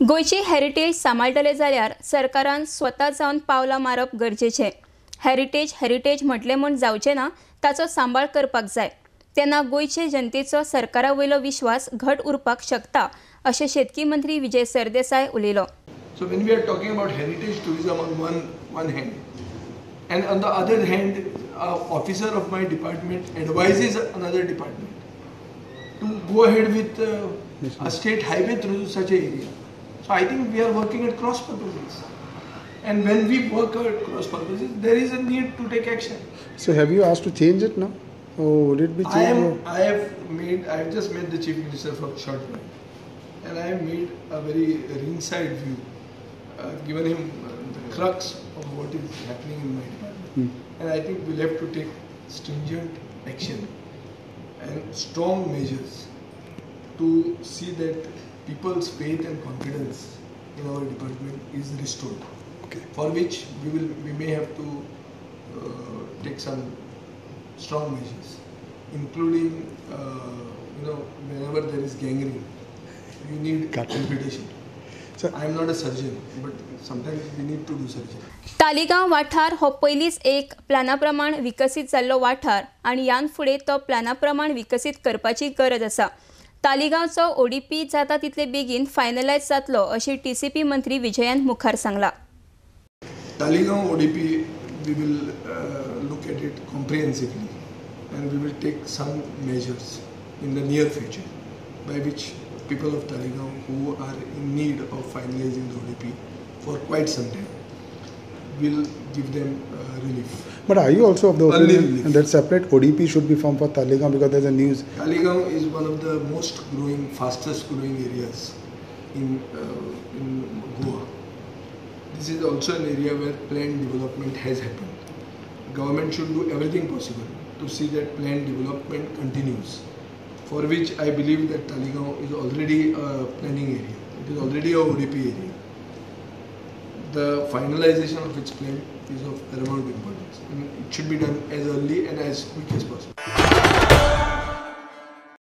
गोयची heritage सांबाळटले जाल्यार सरकारान स्वता जावन पावलां मारप गरजेचें। हेरिटेज म्हटलें म्हूण जावचें ना, ताचो सांबाळ करपाक जाय। तेन्ना गोयचे जनतेचो सरकारा वयलो विश्वास घट उरपाक शकता, अशें शेतकी मंत्री विजय सरदेसाय उलयलो। So when we are talking about heritage tourism on one hand, and on the other hand, an officer of my department advises another department to go ahead with a state highway through such an area. So I think we are working at cross purposes, and when we work at cross purposes, there is a need to take action. So have you asked to change it now, or would it be changed? I have just met the chief minister for a short while, and I have made a very ringside view. I've given him the crux of what is happening in my department, and I think we'll have to take stringent action and strong measures to see that people's faith and confidence in our department is restored. Okay. For which we may have to take some strong measures, including whenever there is gangrene, you need amputation. I am not a surgeon, but sometimes we need to do surgery. Taleigao वाठार हो पयलींच एक प्लाना प्रमाण विकसीत जाल्लो वाठार आनी ह्यान फुडें तो प्लाना प्रमाण विकसीत करपाची गरज आसा। तालिगांवचो ओडीपी जाता तितले बेगीन फायनलायज जातलो अशी टीसीपी मंत्री विजयान मुखार Sangla. Taligaon ODP, we will look at it comprehensively, and we will take some measures in the near future by which people of Taligaon who are in need of finalizing the ODP for quite some time will give them relief. But are you also of the opinion that separate ODP should be formed for Taligaon, because there's a news? Taligaon is one of the most growing, fastest growing areas in Goa. This is also an area where planned development has happened. Government should do everything possible to see that planned development continues, for which I believe that Taligaon is already a planning area. It is already a ODP area. The finalization of its plan is of paramount importance, and it should be done as early and as quick as possible.